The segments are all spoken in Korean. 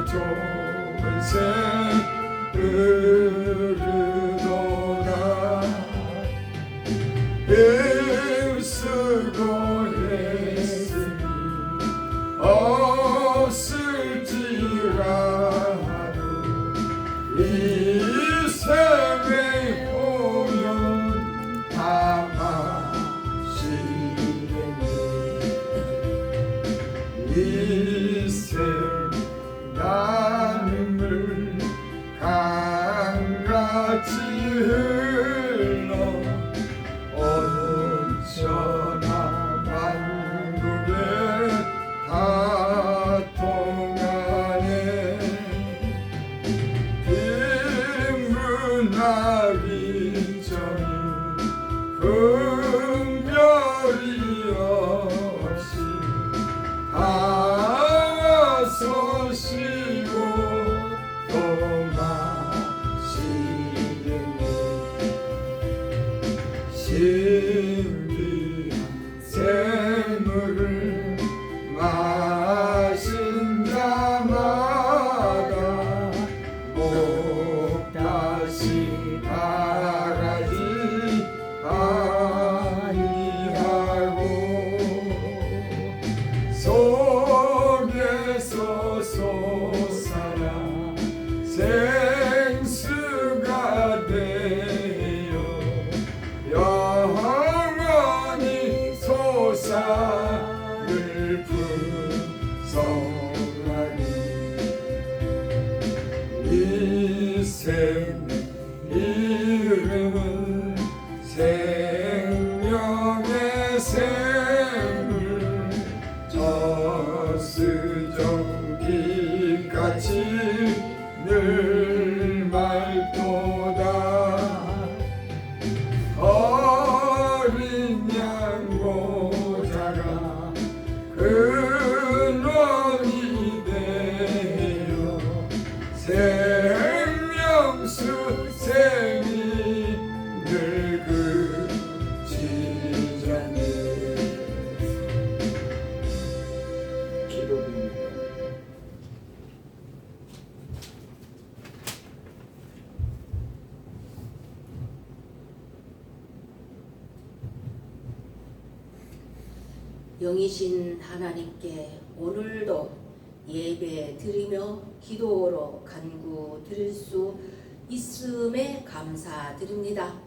전생 흐르도다 힘쓰고 했으니 없을지라도 이 생의 오염 다 마시겠네 이 생 나눔을 강같이 흘러 온천하 만국에 다 통하네 빈문하기 전에 분별이 없이 다 와서 쉬고 또 마시겠네 신비한 샘물을 마신 자마다 목 다시 바라지 아니하고 속에서 솟아나 생수가 되어 영원히 솟아늘 풍성하니 이 샘 이름은 생명의 샘물 저수정빛같이 늘 맑도다 어린 양보자가 근원이 되어 생명수 샘이 늘 그치잖네 기도드립니다. 영이신 하나님께 오늘도 예배 드리며 기도로 간구 드릴 수 있음에 감사드립니다.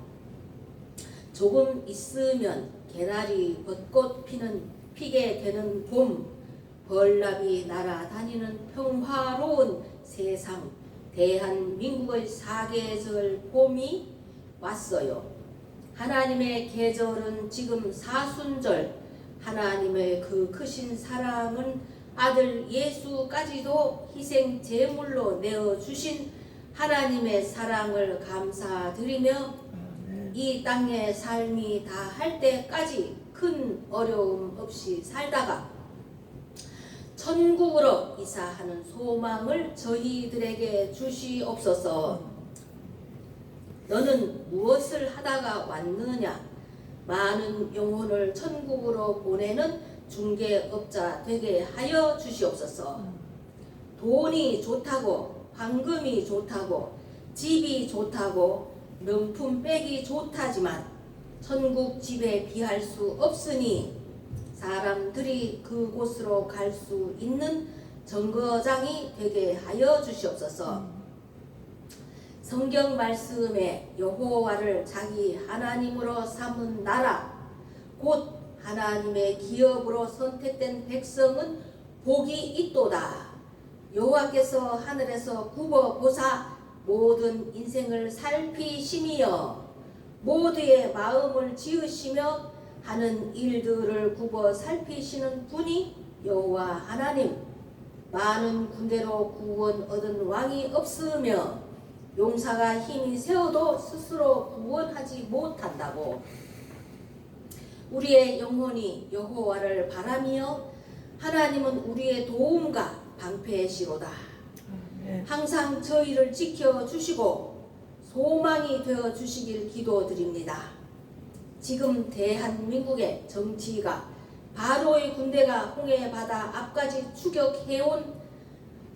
조금 있으면 개나리 벚꽃 피게 되는 봄, 벌나비 날아다니는 평화로운 세상, 대한민국의 사계절 봄이 왔어요. 하나님의 계절은 지금 사순절, 하나님의 그 크신 사랑은 아들 예수까지도 희생 제물로 내어주신 하나님의 사랑을 감사드리며 이 땅의 삶이 다 할 때까지 큰 어려움 없이 살다가 천국으로 이사하는 소망을 저희들에게 주시옵소서. 너는 무엇을 하다가 왔느냐? 많은 영혼을 천국으로 보내는 중개업자 되게 하여 주시옵소서. 돈이 좋다고, 황금이 좋다고, 집이 좋다고, 명품백이 좋다지만 천국 집에 비할 수 없으니 사람들이 그곳으로 갈 수 있는 정거장이 되게 하여 주시옵소서. 성경 말씀에 여호와를 자기 하나님으로 삼은 나라, 곧 하나님의 기업으로 선택된 백성은 복이 있도다. 여호와께서 하늘에서 굽어 보사 모든 인생을 살피심이여 모두의 마음을 지으시며 하는 일들을 굽어 살피시는 분이 여호와 하나님. 많은 군대로 구원 얻은 왕이 없으며 용사가 힘이 세어도 스스로 구원하지 못한다고. 우리의 영혼이 여호와를 바라며 하나님은 우리의 도움과 방패시로다. 항상 저희를 지켜주시고 소망이 되어주시길 기도드립니다. 지금 대한민국의 정치가 바로의 군대가 홍해 바다 앞까지 추격해온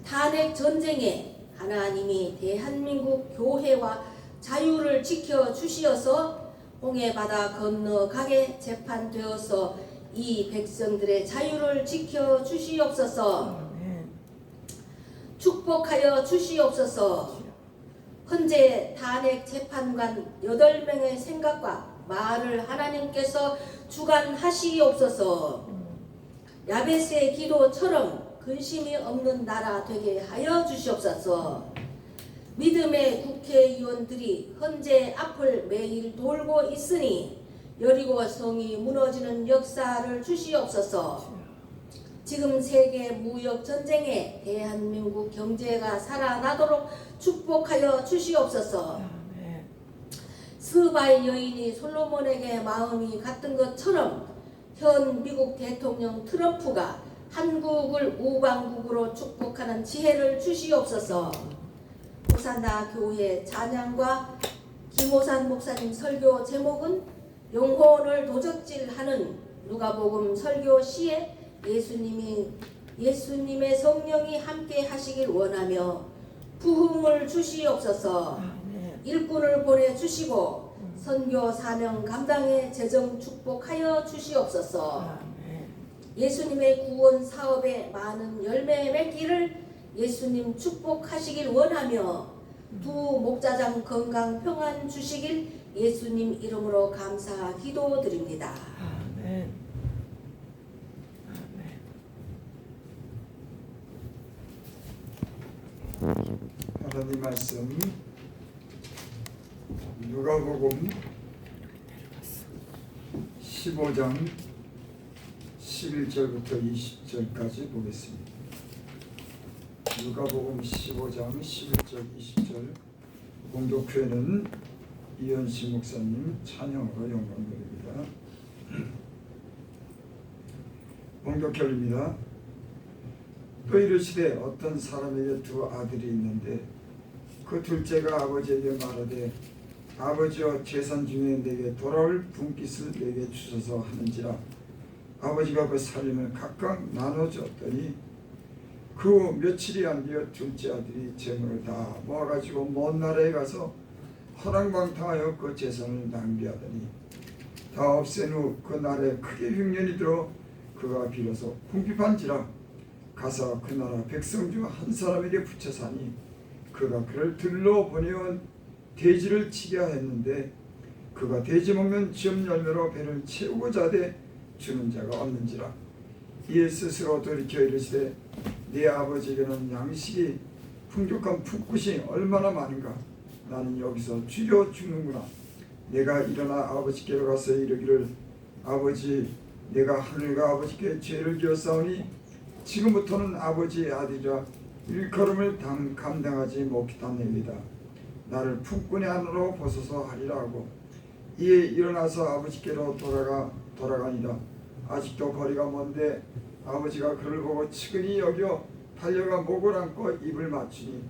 탄핵 전쟁에 하나님이 대한민국 교회와 자유를 지켜 주시어서 홍해바다 건너가게 재판되어서 이 백성들의 자유를 지켜 주시옵소서. 축복하여 주시옵소서. 현재 탄핵 재판관 8명의 생각과 말을 하나님께서 주관하시옵소서. 야베스의 기도처럼 근심이 없는 나라 되게 하여 주시옵소서. 믿음의 국회의원들이 현재 앞을 매일 돌고 있으니 여리고 성이 무너지는 역사를 주시옵소서. 지금 세계 무역 전쟁에 대한민국 경제가 살아나도록 축복하여 주시옵소서. 스바의 여인이 솔로몬에게 마음이 같은 것처럼 현 미국 대통령 트럼프가 한국을 우방국으로 축복하는 지혜를 주시옵소서. 호산나 교회 찬양과 김호산 목사님 설교 제목은 영혼을 도적질하는 누가복음 설교 시에 예수님의 성령이 함께 하시길 원하며 부흥을 주시옵소서. 일꾼을 보내주시고 선교 사명 감당에 재정 축복하여 주시옵소서. 예수님의 구원 사업에 많은 열매 맺기를 예수님 축복하시길 원하며 두 목자장 건강 평안 주시길 예수님 이름으로 감사 기도드립니다. 아멘. 하나님 말씀 누가복음 15장 11절부터 20절까지 보겠습니다. 누가복음 15장 11절 20절 공독회는 이현식 목사님 찬양으로 영광드립니다. 공독회입니다. 또 이르시되 어떤 사람에게 두 아들이 있는데 그 둘째가 아버지에게 말하되 아버지여 재산 중에 내게 돌아올 분깃을 내게 주소서 하는지라 아버지가 그 살림을 각각 나눠주었더니 그 후 며칠이 안 되어 둘째 아들이 재물을 다 모아가지고 먼 나라에 가서 허랑방탕하여 그 재산을 낭비하더니 다 없앤 후 그 나라에 크게 흉년이 들어 그가 비로소 궁핍한지라 가서 그 나라 백성 중 한 사람에게 붙여 사니 그가 그를 들러 보내온 돼지를 치게 하였는데 그가 돼지 먹는 즙 열매로 배를 채우고자 하되 주는 자가 없는지라 이에 스스로 돌이켜 이르시되 네 아버지에게는 양식이 풍족한 풋굿이 얼마나 많은가 나는 여기서 쥐려 죽는구나. 내가 일어나 아버지께로 가서 이르기를 아버지 내가 하늘과 아버지께 죄를 지었사오니 지금부터는 아버지의 아들이라 일컬음을 감당하지 못하나이다. 나를 품꾼의 안으로 보소서 하리라 하고 이에 일어나서 아버지께로 돌아가니라. 아직도 거리가 먼데 아버지가 그를 보고 측은히 여겨 달려가 목을 안고 입을 맞추니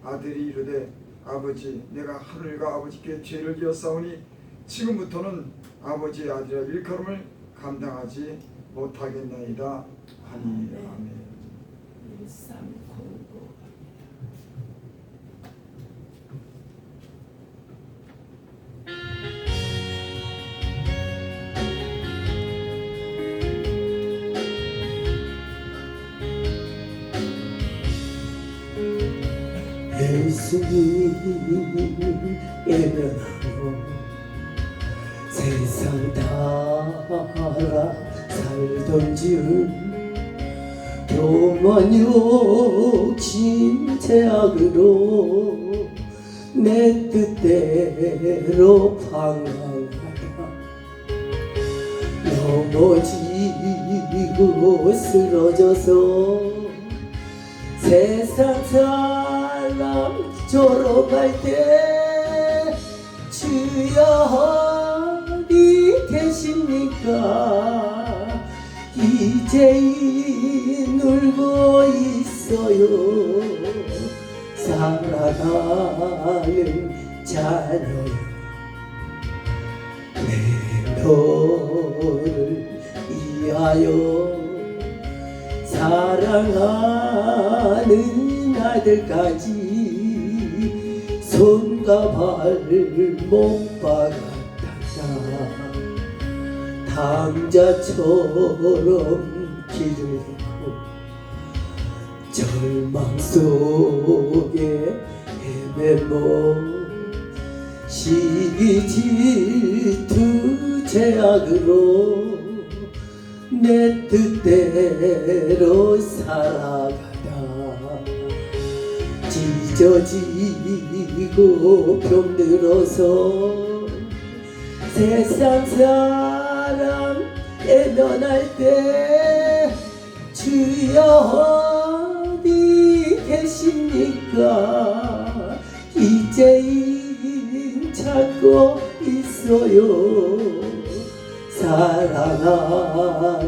아들이 이르되 아버지 내가 하늘과 아버지께 죄를 지었사오니 지금부터는 아버지의 아들이라 일컬음을 감당하지 못하겠나이다 하니 아멘. 예수님 예면하고 세상 다 살던 줄 교만 욕심 제약으로 내 뜻대로 방황하다 넘어지고 쓰러져서 세상 사람 졸업할 때 주여 어디 계십니까? 이제 놀고 있어요. 살아가는 자녀여 내 너를 위하여 사랑하는 아들까지 손과 발목 박았다. 당자처럼 길을 잃고 절망 속에 헤매고 시기 질투 제약으로 내 뜻대로 살아가다 찢어지고 병들어서 세상 사람 외면할 때 주여 어디 계십니까? 이제인 찾고 있어요. 사랑하는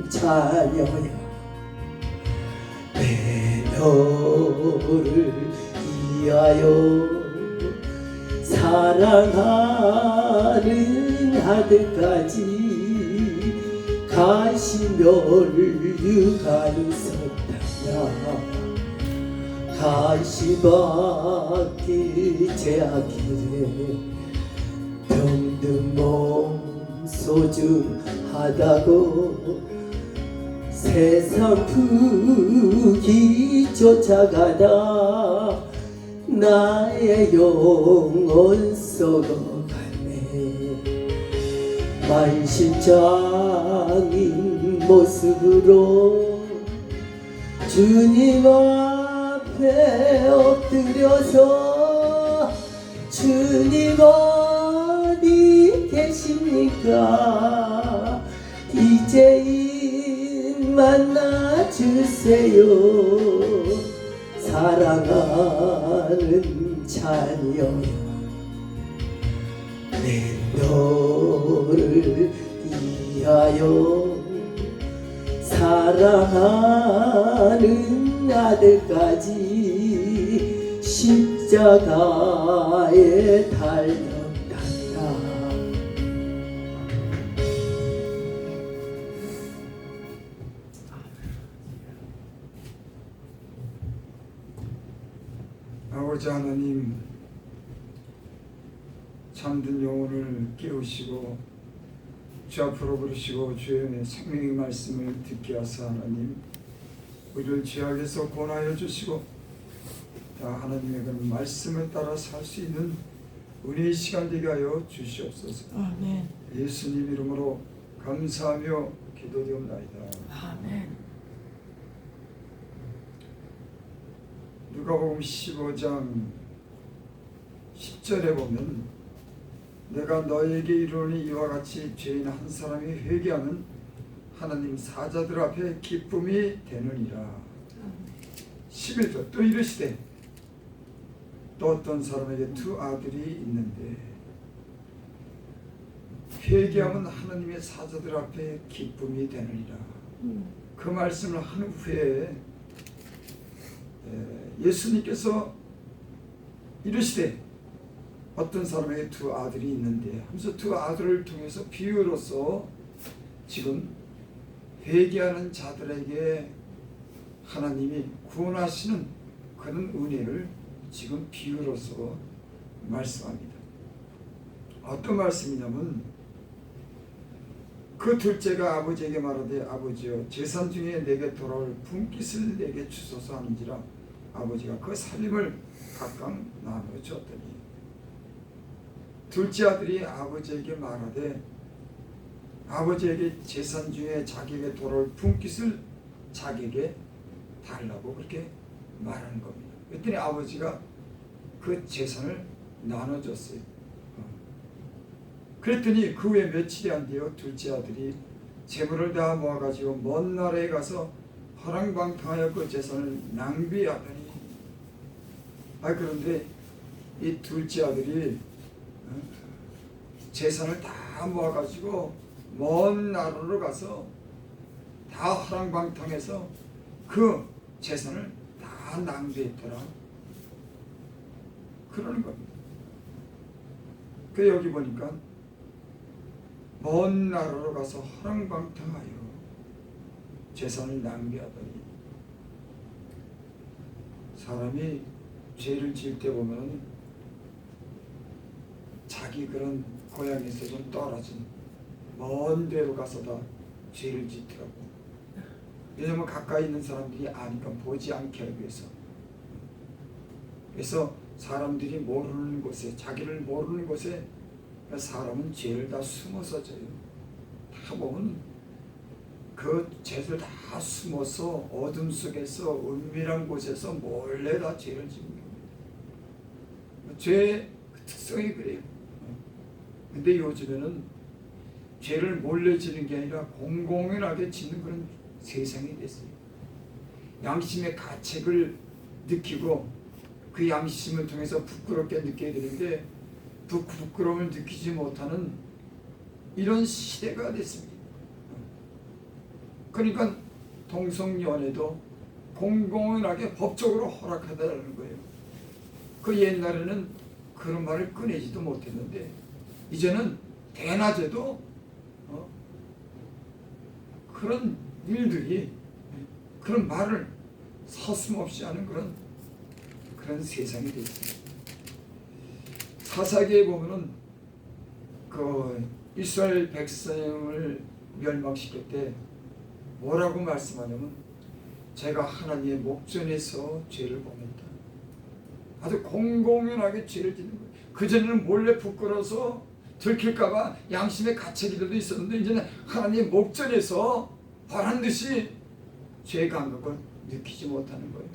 자녀야, 내 너를 위하여 사랑하는 아들까지 가시멸 유간섭다냐. 가시밭길 제약길에 병든 몸 소중하다고 세상 푸기 쫓아가다 나의 영혼 썩어가네. 만신창인 모습으로 주님 앞에 엎드려서 주님 어디 계십니까? 이제인 만나 주세요. 사랑하는 자녀여, 내 너를 위하여 사랑하는 아들까지 십자가에 달렸단다. 아버지 하나님, 잠든 영혼을 깨우시고 주 앞으로 부르시고 주의 생명의 말씀을 듣게 하사 하나님, 우리를 죄악에서 권하여 주시고 다 하나님의 그 말씀을 따라 살 수 있는 은혜의 시간 되게 하여 주시옵소서. 아멘. 예수님 이름으로 감사하며 기도드립나이다. 아멘. 누가복음 15장 10절에 보면 내가 너에게 이르노니 이와 같이 죄인 한 사람이 회개하면 하나님 사자들 앞에 기쁨이 되느니라. 11절 또 이르시되 또 어떤 사람에게 두 아들이 있는데 회개하면 하나님의 사자들 앞에 기쁨이 되느니라. 그 말씀을 한 후에 예수님께서 이르시되 어떤 사람에게 두 아들이 있는데 하면서 두 아들을 통해서 비유로서 지금 회개하는 자들에게 하나님이 구원하시는 그런 은혜를 지금 비유로서 말씀합니다. 어떤 말씀이냐면 그 둘째가 아버지에게 말하되 아버지여 재산 중에 내게 돌아올 분깃을 내게 주소서 하는지라 아버지가 그 살림을 각각 나누어 주었더니 둘째 아들이 아버지에게 말하되 아버지에게 재산 중에 자기에게 돌아올 분깃을 자기에게 달라고 그렇게 말하는 겁니다. 그랬더니 아버지가 그 재산을 나눠줬어요. 그랬더니 그 후에 며칠이 안 되어 둘째 아들이 재물을 다 모아가지고 먼 나라에 가서 허랑방탕하여 그 재산을 낭비하더니 그런데 이 둘째 아들이 재산을 다 모아가지고 먼 나라로 가서 다 허랑방탕해서 그 재산을 다 낭비했더라. 그러는 겁니다. 그 여기 보니까 먼 나라로 가서 허랑방탕하여 재산을 낭비하더니 사람이 죄를 지을 때 보면 자기 그런 고향에서 좀 떨어진 먼 데로 가서다 죄를 짓더라고. 왜냐면 가까이 있는 사람들이 아니까 보지 않게 하기 위해서. 그래서 사람들이 모르는 곳에, 자기를 모르는 곳에 사람은 죄를 다 숨어서 져요. 다 보면 그 죄를 다 숨어서 어둠 속에서 은밀한 곳에서 몰래 다 죄를 짓는 겁니다. 죄의 특성이 그래요. 근데 요즘에는 죄를 몰래 지는 게 아니라 공공연하게 짓는 그런 세상이 됐어요. 양심의 가책을 느끼고 그 양심을 통해서 부끄럽게 느껴야 되는데 부끄러움을 느끼지 못하는 이런 시대가 됐습니다. 그러니까 동성연애도 공공연하게 법적으로 허락하다는 거예요. 그 옛날에는 그런 말을 꺼내지도 못했는데 이제는 대낮에도 그런 일들이, 그런 말을 서슴없이 하는 그런 세상이 됐습니다. 사사기에 보면은 그 이스라엘 백성을 멸망시킬 때 뭐라고 말씀하냐면 제가 하나님의 목전에서 죄를 범했다. 아주 공공연하게 죄를 짓는 거예요. 그전에는 몰래 부끄러워서 들킬까봐 양심의 가책이라도 있었는데 이제는 하나님의 목전에서 벌한 듯이 죄의 감각을 느끼지 못하는 거예요.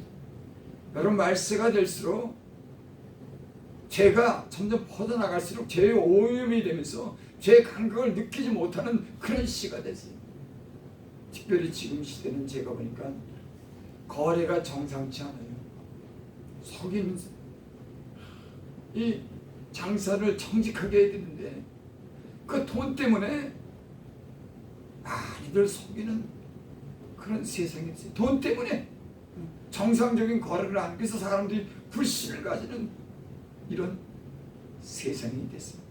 여러분, 말세가 될수록 죄가 점점 퍼져나갈수록 죄의 오염이 되면서 죄의 감각을 느끼지 못하는 그런 시가 됐어요. 특별히 지금 시대는 제가 보니까 거래가 정상치 않아요. 속이는 이 장사를 정직하게 해야 되는데 그 돈 때문에 많이들 속이는 그런 세상이 있어요. 돈 때문에 정상적인 거래를 안 해서 사람들이 불신을 가지는 이런 세상이 됐습니다.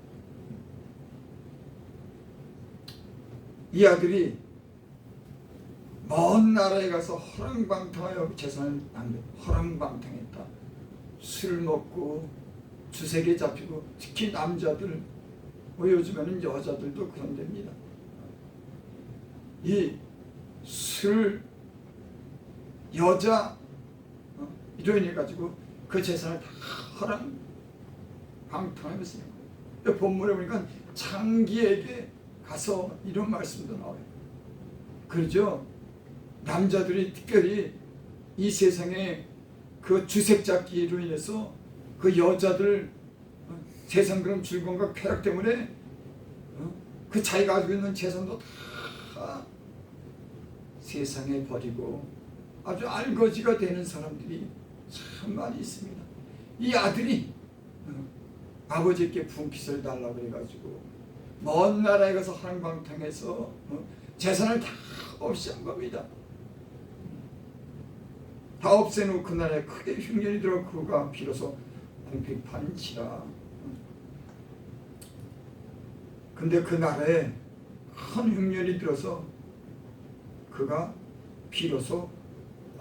이 아들이 먼 나라에 가서 허랑방탕하여 재산을 허랑방탕했다. 술 먹고 주색에 잡히고, 특히 남자들, 요즘에는 여자들도 그런 됩니다. 이 술, 여자 이로 인해 가지고 그 재산을 다 허랑방탕하면서 본문에 보니까 창기에게 가서 이런 말씀도 나와요. 그러죠. 남자들이 특별히 이 세상에 그 주색 잡기로 인해서 그 여자들 세상 그런 즐거움과 쾌락 때문에 그 자기가 가지고 있는 재산도 다 세상에 버리고 아주 알거지가 되는 사람들이 참 많이 있습니다. 이 아들이 아버지께 분깃을 달라고 해가지고 먼 나라에 가서 허랑방탕해서 재산을 다 없이 한 겁니다. 다 없애놓고 그 나라에 크게 흉년이 들어 그가 비로소 궁핍한지라. 근데 그 나라에 큰 흉년이 들어서 그가 비로소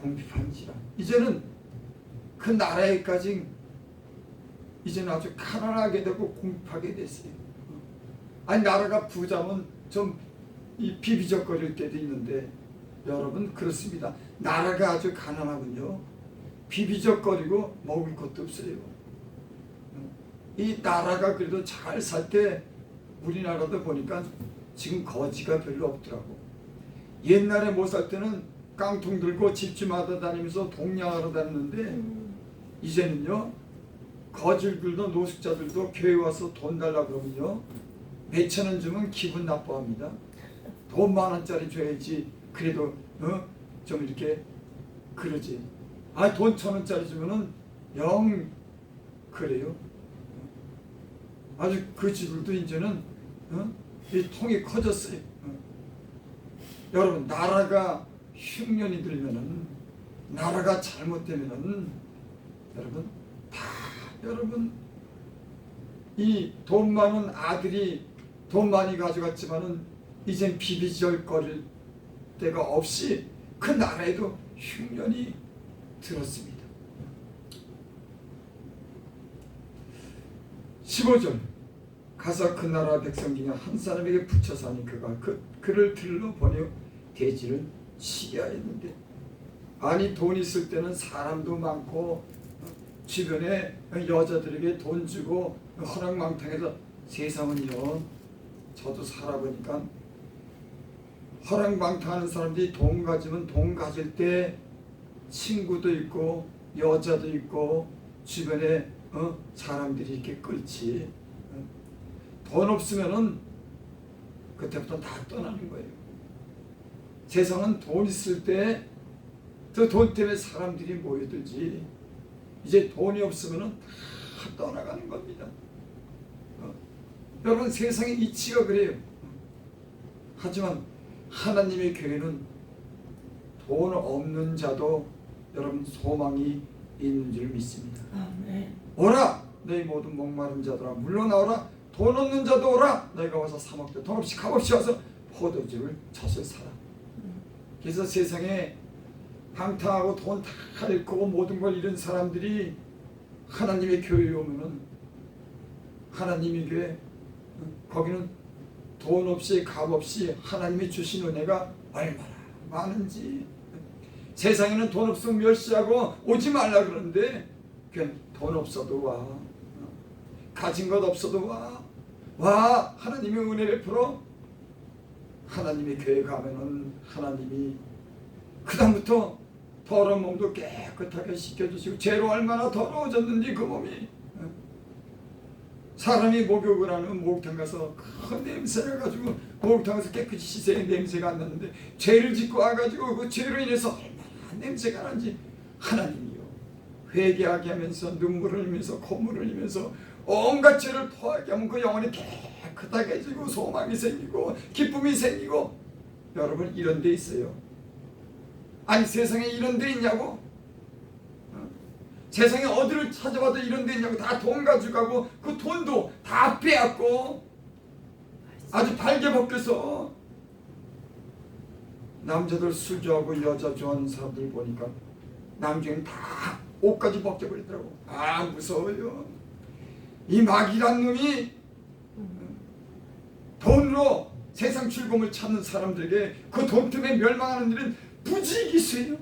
궁핍한지라. 이제는 그 나라에까지 이제는 아주 가난하게 되고 궁핍하게 됐어요. 아니, 나라가 부자면 좀 이 비비적거릴 때도 있는데 여러분, 그렇습니다. 나라가 아주 가난하군요. 비비적거리고 먹을 것도 없어요. 이 나라가 그래도 잘 살 때 우리나라도 보니까 지금 거지가 별로 없더라고. 옛날에 못 살 때는 깡통 들고 집집마다 다니면서 동냥하러 다녔는데 이제는요, 거질들도 노숙자들도 교회 와서 돈 달라 그러면요, 몇천 원 주면 기분 나빠합니다. 돈 10,000원짜리 줘야지 그래도 좀 이렇게 그러지. 아, 돈 1,000원짜리 주면은 영 그래요. 아주 그 집들도 이제는 이 통이 커졌어요. 여러분, 나라가 흉년이 들면은, 나라가 잘못되면은 여러분 다 이 돈 많은 아들이 돈 많이 가져갔지만은 이젠 비비적거릴 데가 없이 그 나라에도 흉년이 들었습니다. 15절 가서 그 나라 백성 중에 한 사람에게 붙여 사니 그가 그를 들러 보내어 돼지를 치게 하였는데, 아니 돈 있을 때는 사람도 많고 주변에 여자들에게 돈 주고 허랑망탕해서, 세상은요 저도 살아보니까 허랑망탕하는 사람들이 돈 가지면 돈 가질 때 친구도 있고 여자도 있고 주변에 사람들이 이렇게 끌지, 돈 없으면은 그때부터 다 떠나는 거예요. 세상은 돈 있을 때 그 돈 때문에 사람들이 모여들지, 이제 돈이 없으면은 다 떠나가는 겁니다. 여러분 세상의 이치가 그래요. 하지만 하나님의 교회는 돈 없는 자도 여러분 소망이 있는 줄 믿습니다. 아멘. 오라 너희 모든 목마른 자들아 물러나오라, 돈 없는 자도 오라 너희가 와서 사 먹되 돈 없이 값없이 와서 포도주를 젖을 사라. 그래서 세상에 방탕하고 돈 다 잃고 모든 걸 잃은 사람들이 하나님의 교회에 오면은, 하나님의 교회 거기는 돈 없이 값없이 하나님이 주신 은혜가 얼마나 많은지, 세상에는 돈 없으면 멸시하고 오지 말라 그러는데 그냥 돈 없어도 와, 가진 것 없어도 와 하나님의 은혜 베풀어. 하나님의 교회 가면은 하나님이 그 다음부터 더러운 몸도 깨끗하게 씻겨주시고, 죄로 얼마나 더러워졌는지 그 몸이, 사람이 목욕을 하는 목욕탕 가서 그 냄새를 가지고 목욕탕 가서 깨끗이 씻어야 냄새가 안 나는데, 죄를 짓고 와가지고 그 죄로 인해서 얼마나 냄새가 나는지, 하나님이요 회개하게 하면서 눈물을 흘리면서 콧물을 흘리면서 온갖 죄를 토하게 하면 그 영혼이 깨끗하게 해지고 소망이 생기고 기쁨이 생기고. 여러분 이런 데 있어요. 아니 세상에 이런 데 있냐고? 세상에 어디를 찾아봐도 이런 데 있냐고. 다 돈 가지고 가고 그 돈도 다 빼앗고 아주 발개 벗겨서. 남자들 술 좋아하고 여자 좋아하는 사람들 보니까 남중엔 다 옷까지 벗겨버리더라고. 아 무서워요. 이 마귀란 놈이 돈으로 세상 즐거움을 찾는 사람들에게 그 돈 때문에 멸망하는 일은 부지기수예요.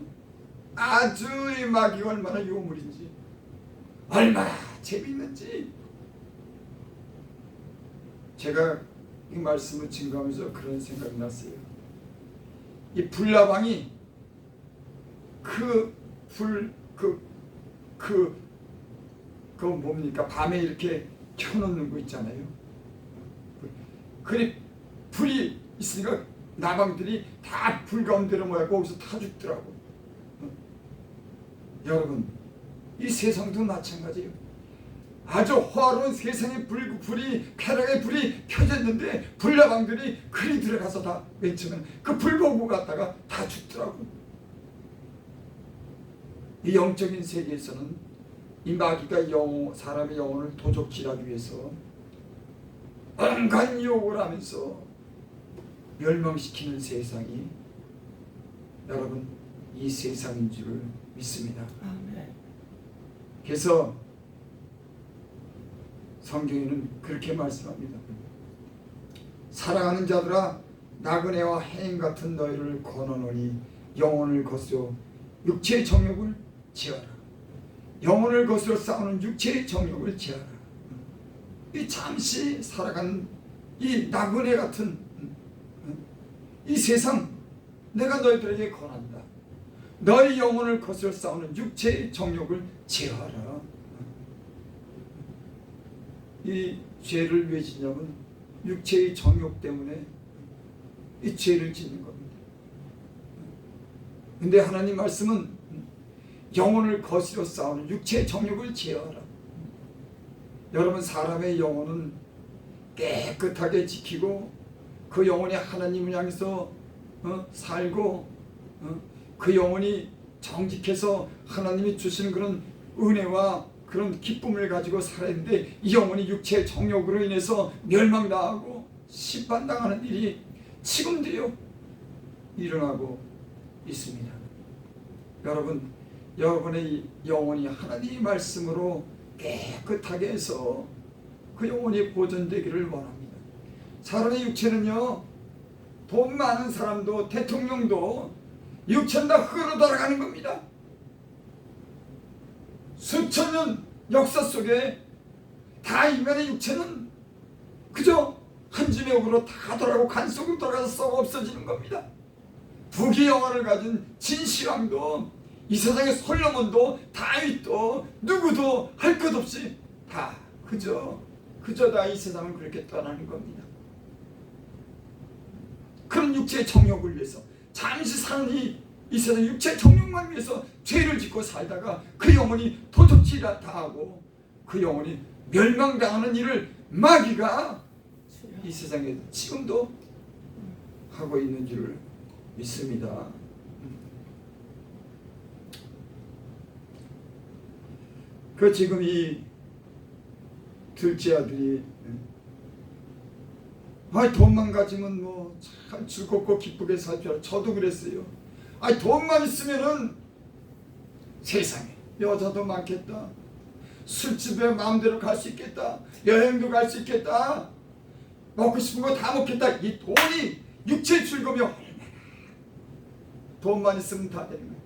아주 이 마귀가 얼마나 요물인지, 얼마나 재밌는지. 제가 이 말씀을 증거하면서 그런 생각이 났어요. 이 불나방이 그 뭡니까? 밤에 이렇게 켜놓는 거 있잖아요. 그래 불이 있으니까 나방들이 다 불 가운데로 모여서 거기서 타 죽더라고. 여러분 이 세상도 마찬가지예요. 아주 화로운 세상의 불이 쾌락의 불이 켜졌는데 불나방들이 그리 들어가서 다 맨 처음에 그 불 보고 갔다가 다 죽더라고. 이 영적인 세계에서는 이 마귀가 사람의 영혼을 도적질하기 위해서 온갖 유혹을 하면서 멸망시키는 세상이 여러분 이 세상인 줄 믿습니다. 아멘. 그래서 성경에는 그렇게 말씀합니다. 사랑하는 자들아 나그네와 해인 같은 너희를 권하노니 영혼을 거스려 육체의 정욕을 제하라. 영혼을 거스려 싸우는 육체의 정욕을 제하라. 이 잠시 살아가는 이 나그네 같은 이 세상 내가 너희들에게 권한다. 너희 영혼을 거스려 싸우는 육체의 정욕을 제하라. 이 죄를 왜 짓냐면 육체의 정욕 때문에 이 죄를 짓는 겁니다. 근데 하나님 말씀은 영혼을 거스려 싸우는 육체의 정욕을 제하라. 여러분 사람의 영혼은 깨끗하게 지키고 그 영혼이 하나님을 향해서 살고 그 영혼이 정직해서 하나님이 주시는 그런 은혜와 그런 기쁨을 가지고 살아야 되는데 이 영혼이 육체의 정욕으로 인해서 멸망당하고 심판당하는 일이 지금도요 일어나고 있습니다. 여러분 여러분의 영혼이 하나님의 말씀으로 깨끗하게 해서 그 영혼이 보존되기를 원합니다. 사람의 육체는요, 돈 많은 사람도 대통령도 육체는 다 흙으로 돌아가는 겁니다. 수천 년 역사 속에 다 인간의 육체는 그저 한 줌의 흙으로 다 돌아가고 간 속으로 돌아가서 썩어 없어지는 겁니다. 부귀 영화를 가진 진시황도 이 세상의 솔로몬도 다윗도 누구도 할 것 없이 다 그저 다 이 세상을 그렇게 떠나는 겁니다. 그런 육체의 정욕을 위해서 잠시 사는 이 세상 육체의 정욕만 위해서 죄를 짓고 살다가 그 영혼이 도적질 당하고 그 영혼이 멸망당하는 일을 마귀가 이 세상에 지금도 하고 있는 줄을 믿습니다. 그 지금 이 둘째 아들이 돈만 가지면 뭐 참 즐겁고 기쁘게 살 줄 알아. 저도 그랬어요. 돈만 있으면은 세상에 여자도 많겠다. 술집에 마음대로 갈 수 있겠다. 여행도 갈 수 있겠다. 먹고 싶은 거 다 먹겠다. 이 돈이 육체의 즐거움이 얼마나 돈만 있으면 다 되는 거예요.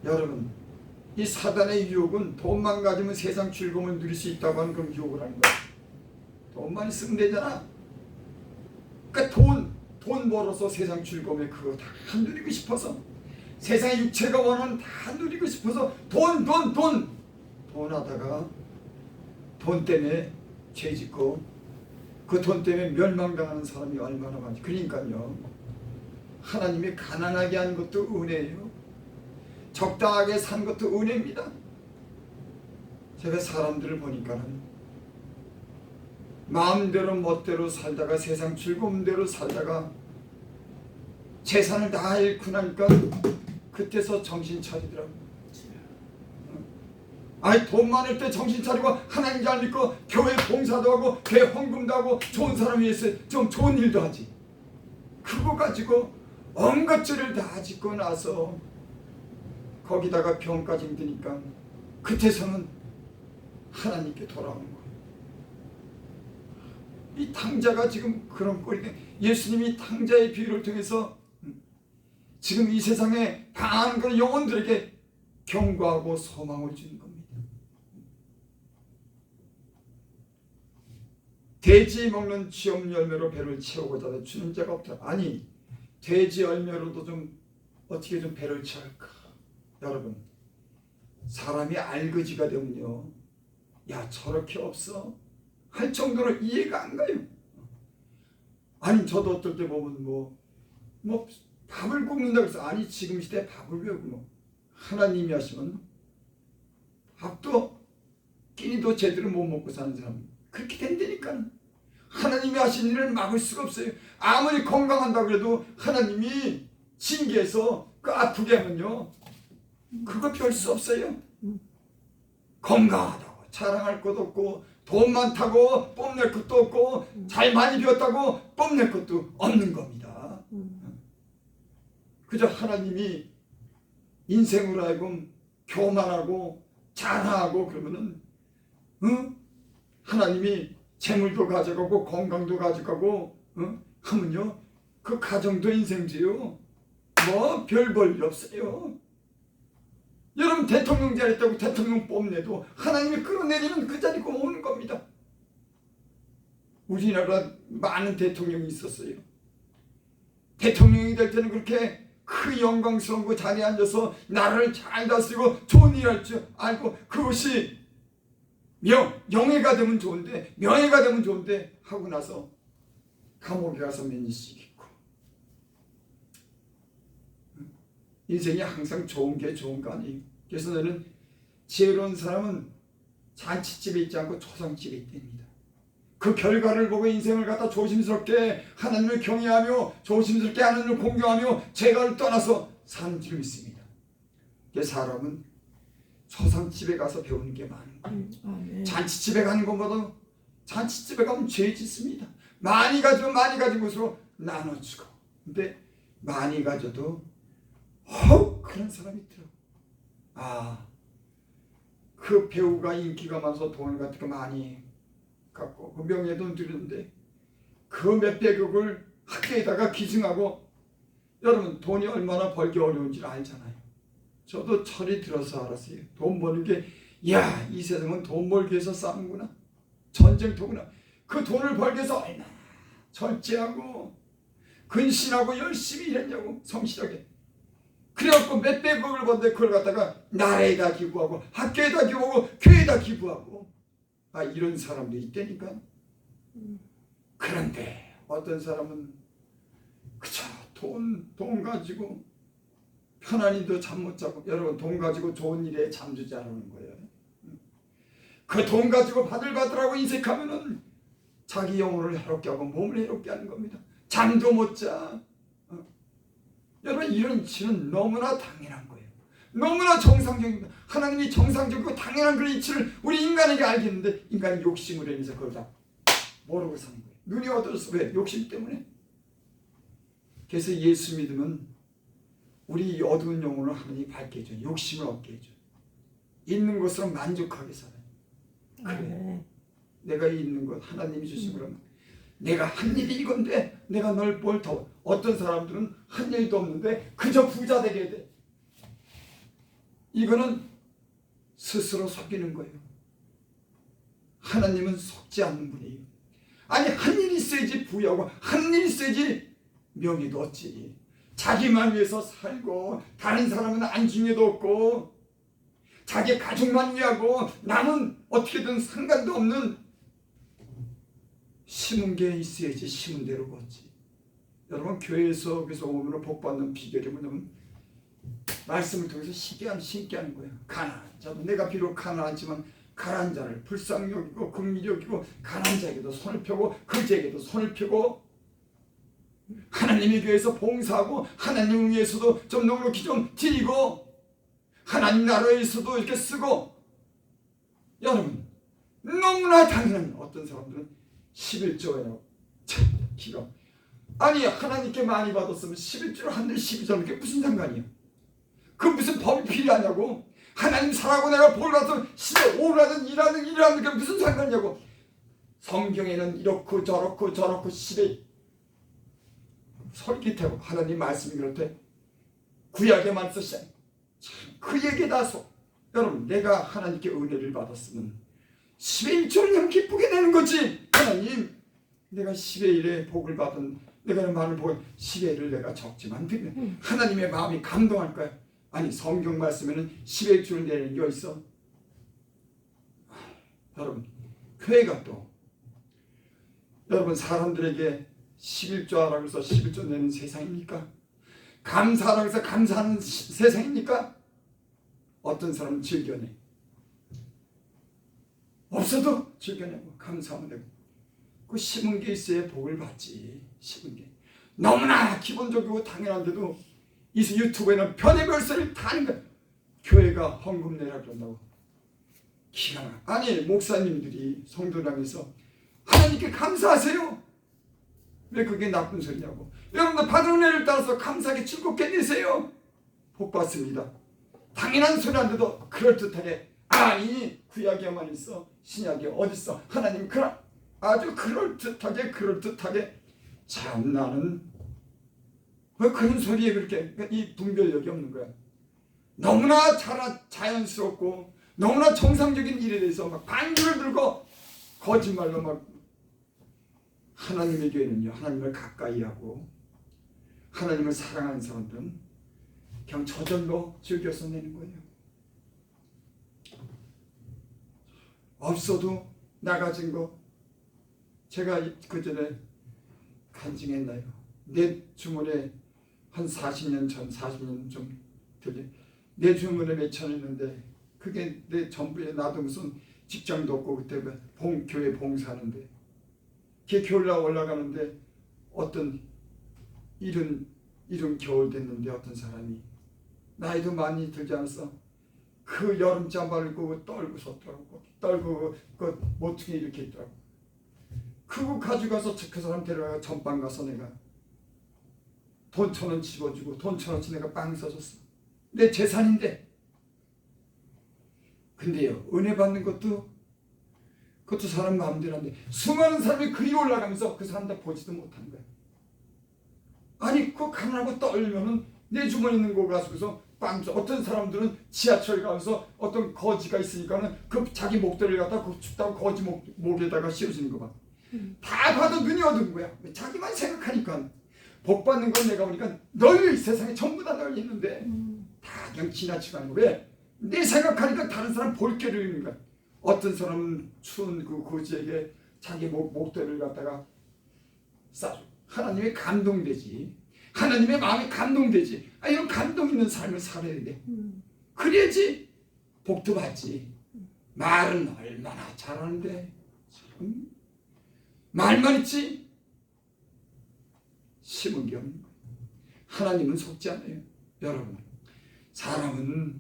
여러분, 이 사단의 유혹은 돈만 가지면 세상 즐거움을 누릴 수 있다고 하는 그런 유혹을 하는 거예요. 돈만 있으면 되잖아. 그러니까 돈 벌어서 세상 즐거움에 그거 다 누리고 싶어서 세상의 육체가 원하는 다 누리고 싶어서 돈 하다가 돈 때문에 죄 짓고 그 돈 때문에 멸망당하는 사람이 얼마나 많지. 그러니까요, 하나님이 가난하게 한 것도 은혜예요. 적당하게 산 것도 은혜입니다. 제가 사람들을 보니까는 마음대로 멋대로 살다가 세상 즐거운 대로 살다가 재산을 다 잃고 나니까 그때서 정신 차리더라고요. 돈 많을 때 정신 차리고 하나님 잘 믿고 교회 봉사도 하고 교회 헌금도 하고 좋은 사람 위해서 좀 좋은 일도 하지. 그거 가지고 온갖 죄를 다 짓고 나서 거기다가 병까지 드니까 그때서는 하나님께 돌아오는 거예요. 이 탕자가 지금 그런 꼴이네. 예수님이 탕자의 비유를 통해서 지금 이 세상에 다한 그런 영혼들에게 경고하고 소망을 주는 겁니다. 돼지 먹는 쥐엄 열매로 배를 채우고자 주는 자가 없다. 아니, 돼지 열매로도 좀 어떻게 좀 배를 채울까? 여러분, 사람이 알거지가 되면요, 야 저렇게 없어 할 정도로 이해가 안 가요. 아니, 저도 어떨 때 보면 뭐 밥을 굽는다 그래서 아니 지금 시대에 밥을 왜 굽어? 하나님이 하시면 밥도 끼니도 제대로 못 먹고 사는 사람 그렇게 된다니까. 하나님이 하신 일을 막을 수가 없어요. 아무리 건강한다 그래도 하나님이 징계해서 그 아프게 하면요 그거 별 수 없어요. 건강하다고 자랑할 것도 없고 돈 많다고 뽐낼 것도 없고 잘 많이 배웠다고 뽐낼 것도 없는 겁니다. 그저 하나님이 인생으로 하여금 교만하고 자랑하고 그러면은 하나님이 재물도 가져가고 건강도 가져가고 하면요 그 가정도 인생지요 뭐 별 볼 일 없어요. 여러분, 대통령 잘했다고 대통령 뽐내도 하나님이 끌어내리면 그 자리고 오는 겁니다. 우리나라 많은 대통령이 있었어요. 대통령이 될 때는 그렇게 그 영광스러운 그 자리에 앉아서 나라를 잘 다스리고 좋은 일 할 줄 알고 그것이 영예가 되면 좋은데 명예가 되면 좋은데 하고 나서 감옥에 가서 몇 년씩 있고 인생이 항상 좋은 게 좋은 거 아니에요. 그래서 너는 지혜로운 사람은 잔치집에 있지 않고 초상집에 있답니다. 그 결과를 보고 인생을 갖다 조심스럽게 하나님을 경외하며 조심스럽게 하나님을 공경하며 죄를 떠나서 사는 줄 믿습니다. 사람은 초상집에 가서 배우는 게 많은 거예요. 잔치집에 가는 것보다 잔치집에 가면 죄 짓습니다. 많이 가지고 많이 가진 것으로 나눠주고. 근데 많이 가져도 그런 사람이 있더라고. 그 배우가 인기가 많아서 돈을 갖다가 많이 하고 그 명예도 누리는데 그 몇백억을 학교에다가 기증하고, 여러분 돈이 얼마나 벌기 어려운지 알잖아요. 저도 철이 들어서 알았어요. 돈 버는 게, 야, 이 세상은 돈 벌기 위해서 싸는구나, 전쟁터구나. 그 돈을 벌기 위해서 얼마나 절제하고 근신하고 열심히 일했냐고, 성실하게. 그래갖고 몇백억을 번데 그걸 갖다가 나라에다 기부하고 학교에다 기부하고 교회에다 기부하고, 아, 이런 사람도 있다니까. 그런데 어떤 사람은 그저 돈 가지고 편안히도 잠 못 자고, 여러분 돈 가지고 좋은 일에 잠들지 않는 거예요. 그 돈 가지고 바들바들하고 인색하면은 자기 영혼을 해롭게 하고 몸을 해롭게 하는 겁니다. 잠도 못 자. 여러분 이런 이치는 너무나 당연한 거예요. 너무나 정상적입니다. 하나님이 정상적이고 당연한 그런 이치를 우리 인간에게 알겠는데, 인간이 욕심으로 인해서 그걸 다 모르고 사는 거예요. 눈이 어두워서. 왜? 욕심 때문에. 그래서 예수 믿으면 우리 이 어두운 영혼을 하나님이 밝게 해줘요. 욕심을 없게 해줘요. 있는 것으로 만족하게 살아요. 그래, 내가 있는 것 하나님이 주신 거라면, 내가 한 일이 이건데 내가 널 뭘 더. 어떤 사람들은 한 일도 없는데 그저 부자 되게 돼. 이거는 스스로 속이는 거예요. 하나님은 속지 않는 분이에요. 아니, 한 일 있어야지 부유하고 한 일 있어야지 명예도 얻지. 자기만 위해서 살고 다른 사람은 안중에도 없고 자기 가족만 위하고 나는 어떻게든 상관도 없는, 심은 게 있어야지 심은 대로 걷지. 여러분 교회에서 그래서 오면 복받는 비결이 뭐냐면, 말씀을 통해서 신께 하는 거예요. 가난한 자도, 내가 비록 가난하지만 가난한 자를 불쌍히 여기고 긍휼히 여기고 가난한 자에게도 손을 펴고 그자에게도 손을 펴고, 하나님의 교회에서 봉사하고 하나님 위해서도 좀 넉넉히 좀 드리고 하나님 나라에서도 이렇게 쓰고. 여러분 너무나 당연한, 어떤 사람들은 11조예요. 참 기가. 아니, 하나님께 많이 받았으면 11조를 한들 12조는 게 무슨 상관이에요? 그 무슨 법이 필요하냐고. 하나님 사랑하고 내가 볼 받아서 15를 하든 일하는 게 무슨 상관이냐고. 성경에는 이렇고 저렇고 10에 솔깃하고 하나님 말씀이 그렇대. 구약에만 쓰시. 그 얘기 다소. 여러분 내가 하나님께 은혜를 받았으면 10의 1조를 그냥 기쁘게 내는 거지. 하나님 내가 10의 1에 복을 받은, 내가 많은 복을 10의 1을 내가 적지만 하나님의 마음이 감동할 거야. 아니, 성경 말씀에는 10의 1조를 내는 게 있어. 여러분 교회가 또 여러분 사람들에게 11조 하라고 해서 11조 내는 세상입니까? 감사하라고 해서 감사하는 세상입니까? 어떤 사람은 즐겨내. 없어도 즐겨내고 감사하면 되고. 그 심은 게 있어야 복을 받지. 심은 게 너무나 기본적이고 당연한데도 이 유튜브에는 별의별 소리를 다 하는 거야. 교회가 헌금 내라 그런다고. 기가 막혀. 아니, 목사님들이 성도당에서 하나님께 감사하세요. 왜 그게 나쁜 소리냐고. 여러분들 받은 은혜를 따라서 감사하게 즐겁게 내세요. 복 받습니다. 당연한 소리 한데도 그럴듯하게, 아니 구약에만 있어 신약에 어딨어. 하나님 아주 그럴듯하게. 참, 나는 왜 그런 소리에 그렇게 이 분별력이 없는 거야. 너무나 자연스럽고 너무나 정상적인 일에 대해서 막 반주를 들고 거짓말로 막. 하나님의 교회는요, 하나님을 가까이 하고 하나님을 사랑하는 사람들은 그냥 저절로 즐겨서 내는 거예요. 없어도 나 가진 거. 제가 그전에 간증했나요? 내 주머니에 한 40년 좀 되게 내 주머니에 몇천 있는데 그게 내 전부에, 나도 무슨 직장도 없고 그때 교회 봉사하는데 걔 겨울 올라가는데 어떤 이른 겨울 됐는데 어떤 사람이 나이도 많이 들지 않았어. 그 여름잠바를 입고 떨고 섰더라고. 떨고 그 모퉁이 이렇게 있더라고. 그거 가져가서 그 사람 데려가 전방 가서 내가 돈 1,000원 집어주고 돈 1,000원치 내가 빵 사줬어. 내 재산인데. 근데요, 은혜 받는 것도 그것도 사람 마음대로 안 돼. 수많은 사람이 그 위에 올라가면서 그 사람 다 보지도 못하는 거야. 아니 그 가난하고 떨면은 내 주머니 있는 거 가지고서 어떤 사람들은 지하철 가면서 어떤 거지가 있으니까는 그 자기 목도리를 갖다 그 춥다고 거지 목에다가 씌워주는 거 봐. 다 봐도 눈이 어두운 거야. 자기만 생각하니까. 복 받는 건 내가 보니까 널리 세상에 전부 다 널리 있는데 다 그냥 지나치고 하는 거야. 왜? 내 생각하니까 다른 사람 볼 게를 있는 거야. 어떤 사람은 추운 그 거지에게 자기 목도리를 갖다가 싸줘. 하나님의 감동되지. 하나님의 마음이 감동되지. 이런 감동 있는 삶을 살아야 돼. 그래야지 복도 받지. 말은 얼마나 잘하는데 참. 말만 있지 심은 게 없는 거예요. 하나님은 속지 않아요. 여러분, 사람은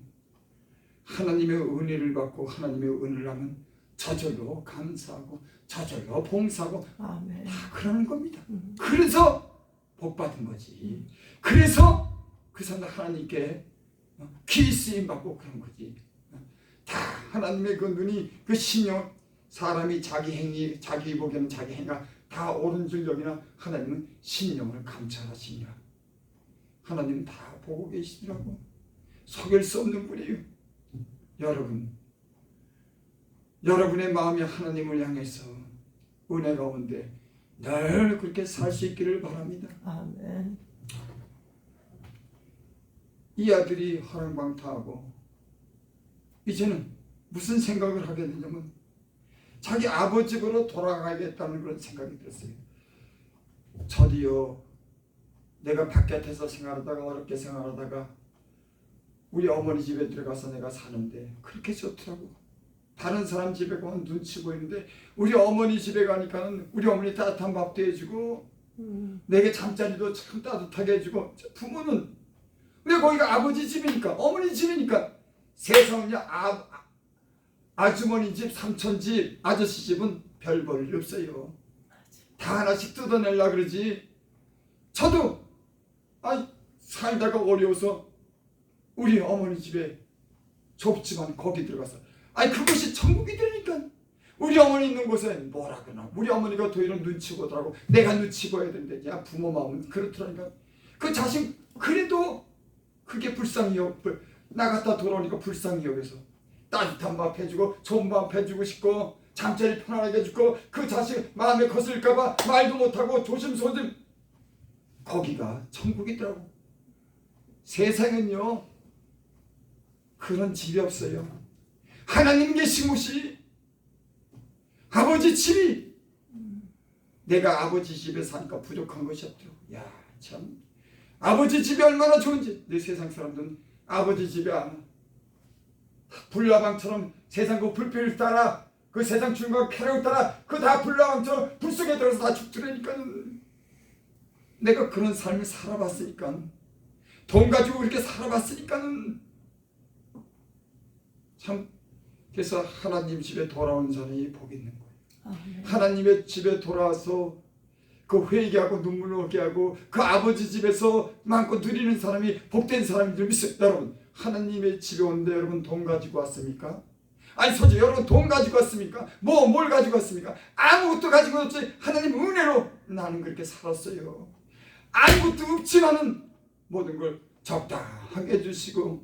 하나님의 은혜를 받고 하나님의 은혜를 하면 저절로 감사하고 저절로 봉사하고 아멘. 다 그러는 겁니다. 그래서 복 받은 거지. 그래서 그 사람 하나님께 귀 쓰임 받고 그런 거지. 다 하나님의 그 눈이 그 신용, 사람이 자기 행위, 자기 보기에는 자기 행위가 다 옳은 줄 여기나 하나님은 신령을 감찰하시니라. 하나님은 다 보고 계시더라고. 속일 수 없는 분이에요. 여러분, 여러분의 마음이 하나님을 향해서 은혜 가운데 늘 그렇게 살 수 있기를 바랍니다. 아멘. 이 아들이 허랑방탕하고 이제는 무슨 생각을 하게 되냐면 자기 아버지 집으로 돌아가겠다는 그런 생각이 들었어요. 저도요, 내가 바깥에서 생활하다가 어렵게 생활하다가 우리 어머니 집에 들어가서 내가 사는데 그렇게 좋더라고. 다른 사람 집에 가면 눈치 보이는데 우리 어머니 집에 가니까는 우리 어머니 따뜻한 밥도 해주고 내게 잠자리도 참 따뜻하게 해주고. 부모는 왜 거기가 아버지 집이니까 어머니 집이니까 세상은요 아주머니 집, 삼촌 집, 아저씨 집은 별 볼 일 없어요. 다 하나씩 뜯어내려고 그러지. 저도 살다가 어려워서 우리 어머니 집에 좁지만 거기 들어가서 그것이 천국이 되니까 우리 어머니 있는 곳에 뭐라 그러나 우리 어머니가 더 이런 눈치 보더라고. 내가 눈치 보여야 되는데 야 부모 마음은 그렇더라니까. 그 자식 그래도 그게 불쌍히 나갔다 돌아오니까 불쌍히 여겨서 따뜻한 밥 해주고 좋은 밥 해주고 싶고 잠자리 편안하게 해주고 그 자식 마음에 거슬까봐 말도 못하고 조심조심. 거기가 천국이더라고. 세상은요 그런 집이 없어요. 하나님 계신 곳이 아버지 집이 내가 아버지 집에 사니까 부족한 것이 없더라고. 야 참 아버지 집이 얼마나 좋은지. 내 세상 사람들은 아버지 집에 안 와. 불나방처럼 세상 그 불필 따라 그 세상 주인과 쾌락을 따라 그 다 불나방처럼 불 속에 들어서 다 죽더라니까. 내가 그런 삶을 살아봤으니까 돈 가지고 그렇게 살아봤으니까는 참. 그래서 하나님 집에 돌아온 사람이 복이 있는 거예요. 아멘. 하나님의 집에 돌아와서 그 회개하고 눈물 흘게 하고 그 아버지 집에서 많고 누리는 사람이 복된 사람인 줄 믿어요. 여러분, 하나님의 집에 오는데 여러분 돈 가지고 왔습니까? 솔직히 여러분 돈 가지고 왔습니까? 뭘 가지고 왔습니까? 아무것도 가지고 없지. 하나님 은혜로 나는 그렇게 살았어요. 아무것도 없지만은 모든 걸 적당하게 해주시고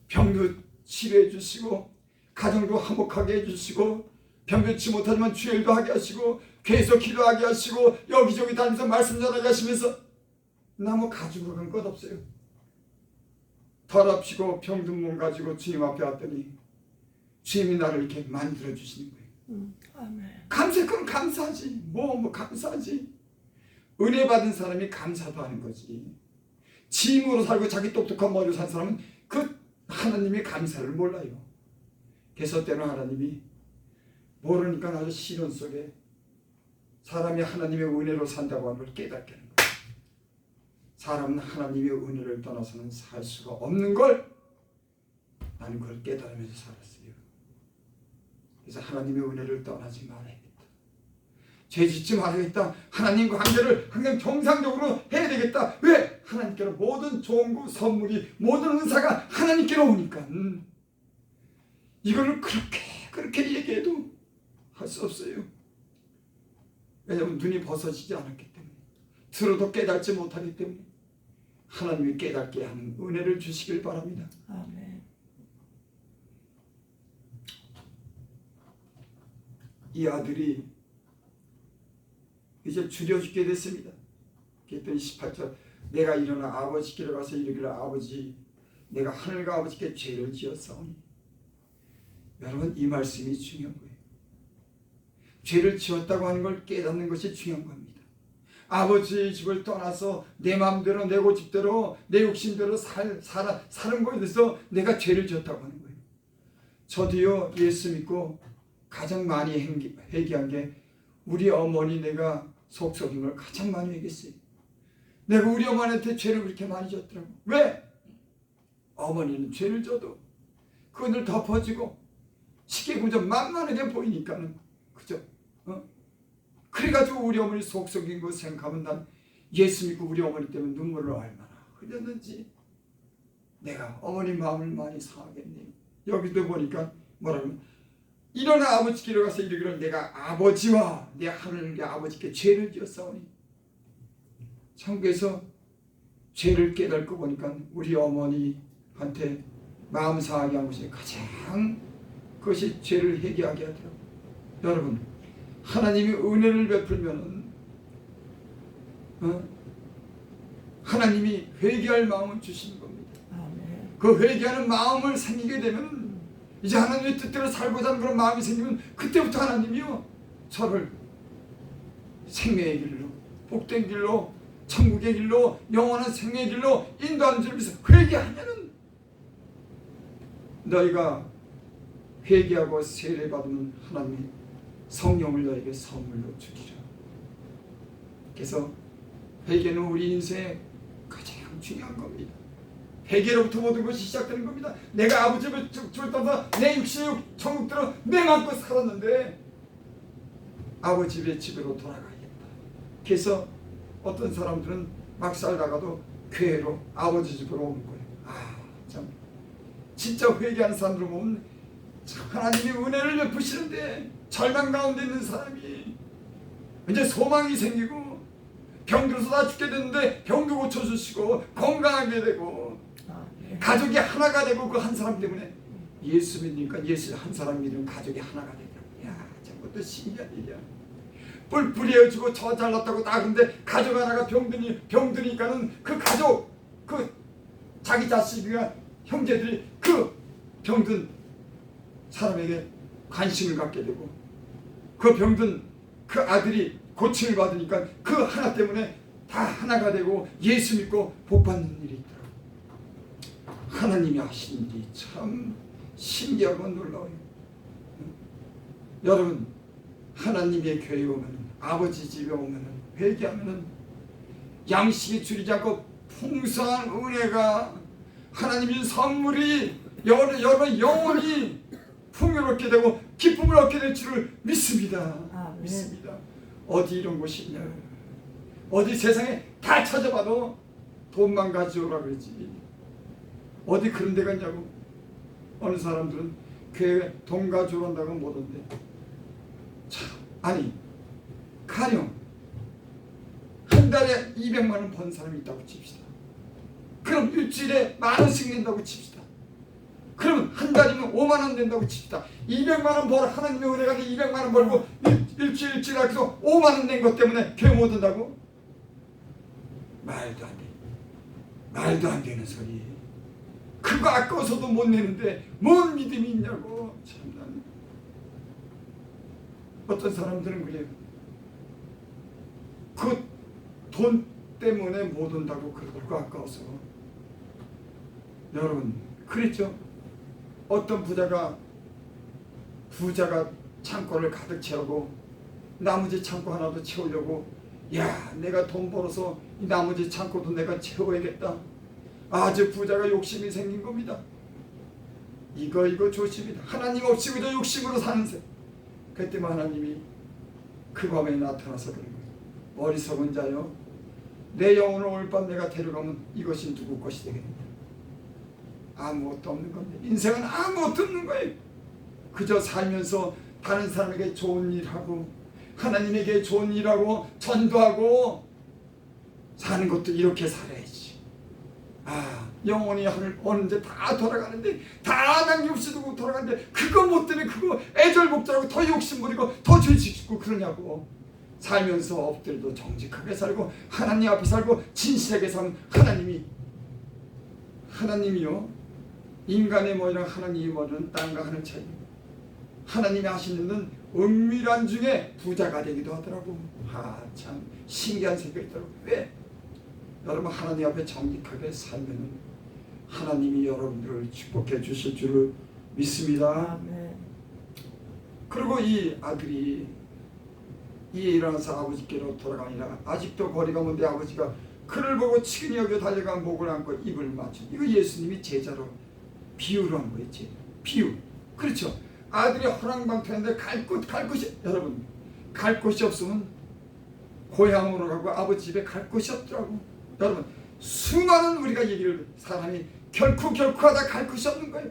병도 치료해 주시고 가정도 화목하게 해주시고 병변치 못하지만 주일도 하게 하시고 계속 기도하게 하시고 여기저기 다니면서 말씀 전하게 하시면서 나 가지고 간 것 없어요. 더럽히고 병든 몸 가지고 주님 앞에 왔더니 주님이 나를 이렇게 만들어 주시는 거예요. 아멘. 그럼 감사하지. 뭐 감사하지. 은혜 받은 사람이 감사도 하는 거지. 짐으로 살고 자기 똑똑한 머리로 산 사람은 그 하나님의 감사를 몰라요. 그래서 때는 하나님이 모르니까 아주 시련 속에 사람이 하나님의 은혜로 산다고 하는 걸 깨닫게 하는 거예요. 사람은 하나님의 은혜를 떠나서는 살 수가 없는 걸 나는 그걸 깨달으면서 살았어요. 그래서 하나님의 은혜를 떠나지 말아야겠다. 죄 짓지 말아야겠다. 하나님과 관계를 항상 정상적으로 해야 되겠다. 왜? 하나님께로 모든 좋은 거, 선물이 모든 은사가 하나님께로 오니까. 이거를 그렇게 얘기해도 할 수 없어요. 왜냐하면 눈이 벗어지지 않았기 때문에, 들어도 깨닫지 못하기 때문에 하나님이 깨닫게 하는 은혜를 주시길 바랍니다. 아멘. 이 아들이 이제 줄여 죽게 됐습니다. 그랬더니 18절, 내가 일어나 아버지께로 가서 이르기를 아버지 내가 하늘과 아버지께 죄를 지었사오니. 여러분, 이 말씀이 중요한 거예요. 죄를 지었다고 하는 걸 깨닫는 것이 중요한 겁니다. 아버지의 집을 떠나서 내 마음대로 내 고집대로 내 욕심대로 사는 거에 대해서 내가 죄를 지었다고 하는 거예요. 저도요, 예수 믿고 가장 많이 회개한 게 우리 어머니 내가 속 썩인 걸 가장 많이 회개했어요. 내가 우리 어머니한테 죄를 그렇게 많이 졌더라고. 왜? 어머니는 죄를 져도 그걸 덮어지고 쉽게 그저 만만하게 보이니까는, 그죠? 그래가지고 우리 어머니 속 썩인 거 생각하면 난 예수 믿고 우리 어머니 때문에 눈물을 얼마나 흘렸는지 내가 어머니 마음을 많이 상하겠네요. 여기도 보니까 뭐라면 일어나 아버지께로 가서 이르기를 내가 아버지와 내 하늘의 아버지께 죄를 지었사오니. 천국에서 죄를 깨닫고 보니까 우리 어머니한테 마음 상하게 한 것이 가장 그것이 죄를 회개하게 하더라고요. 여러분, 하나님이 은혜를 베풀면은 하나님이 회개할 마음을 주시는 겁니다. 아멘. 그 회개하는 마음을 생기게 되면 이제 하나님의 뜻대로 살고자 하는 그런 마음이 생기면 그때부터 하나님이요 저를 생명의 길로, 복된 길로, 천국의 길로, 영원한 생명의 길로 인도하는 줄 믿어서 회개하면은 너희가 회개하고 세례받으면 하나님이 성령을 너에게 선물로 주리라. 그래서 회개는 우리 인생의 가장 중요한 겁니다. 회개로부터 모든 것이 시작되는 겁니다. 내가 아버지 집을 떠나서 내 육신의 천국대로 맹안고 살았는데 아버지 집의 집으로 돌아가야겠다. 그래서 어떤 사람들은 막 살다가도 교회로 아버지 집으로 오는 거예요. 참 진짜 회개하는 사람들 보면 하나님이 은혜를 베푸시는데 절망 가운데 있는 사람이 이제 소망이 생기고 병들어서 다 죽게 됐는데 병도 고쳐주시고 건강하게 되고 가족이 하나가 되고 그 한 사람 때문에 예수 믿으니까 예수 한 사람 믿으면 가족이 하나가 되더라고. 야, 참 그것도 신기한 일이야. 뿔뿔이 헤어지고 저 잘났다고 나 근데 가족 하나가 병드니까는 그 가족, 그 자기 자식이나 형제들이 그 병든 사람에게 관심을 갖게 되고 그 병든 그 아들이 고침을 받으니까 그 하나 때문에 다 하나가 되고 예수 믿고 복받는 일이 있더라고요. 하나님이 하신 일이 참 신기하고 놀라워요. 여러분, 하나님의 교회에 오면, 아버지 집에 오면, 회개하면 양식이 줄이지 않고 풍성한 은혜가 하나님의 선물이 여러분 영원히 풍요롭게 되고 기쁨을 얻게 될 줄을 믿습니다. 아멘. 믿습니다. 어디 이런 곳이 있냐? 어디 세상에 다 찾아봐도 돈만 가져오라 그러지. 어디 그런 데가 있냐고. 어느 사람들은 교회에 돈 가져온다고 못 온대. 참, 아니 가령 한 달에 200만 원 번 사람이 있다고 칩시다. 그럼 일주일에 10,000원씩 낸다고 칩시다. 그러면 한 달이면 5만 원 낸다고 칩시다. 200만 원 벌어 하나님의 은혜가 200만 원 벌고 일주일에 해서 5만 원 낸 것 때문에 교회 못 온다고? 말도 안 돼. 말도 안 되는 소리. 그거 아까워서도 못 내는데 뭔 믿음이 있냐고. 참나. 어떤 사람들은 그래요. 그 돈 때문에 못 온다고 그거 아까워서. 여러분 그랬죠? 어떤 부자가 창고를 가득 채우고 나머지 창고 하나도 채우려고 야 내가 돈 벌어서 이 나머지 창고도 내가 채워야겠다. 아주 부자가 욕심이 생긴 겁니다. 이거 조심이다. 하나님 없이 그저 욕심으로 사는 새. 그때만 하나님이 그 밤에 나타나서 그런 거예요. 어리석은 자여 내 영혼을 오늘 밤 내가 데려가면 이것이 누구 것이 되겠느냐. 아무것도 없는 겁니다. 인생은 아무것도 없는 거예요. 그저 살면서 다른 사람에게 좋은 일하고 하나님에게 좋은 일하고 전도하고 사는 것도 이렇게 살아야지. 영혼이 하늘 언제 다 돌아가는데, 다 남김없이 두고 돌아가는데, 그거 못 때문에 그거 애절복절하고 더 욕심부리고 더 죄짓고 그러냐고. 살면서 엎드려도 정직하게 살고 하나님 앞에 살고 진실하게 사는 하나님이요, 인간의 머리랑 하나님의 머리는 땅과 하늘 차이. 하나님이 하시는 일은 은밀한 중에 부자가 되기도 하더라고. 참 신기한 생각이 있더라고. 왜? 여러분, 하나님 앞에 정직하게 살면 하나님이 여러분들을 축복해 주실 줄을 믿습니다. 아멘. 그리고 이 아들이 일어나서 아버지께로 돌아가니라. 아직도 거리가 먼데 아버지가 그를 보고 치근히 여겨 달려가 목을 안고 입을 맞춘. 이거 예수님이 제자로 비유로 한 거예요. 비유. 그렇죠. 아들이 허랑방탕한데 갈 곳이, 여러분, 갈 곳이 없으면 고향으로 가고 아버지 집에 갈 곳이 없더라고. 여러분, 수많은 우리가 얘기를, 사람이 결코 하다 갈 곳이 없는 거예요.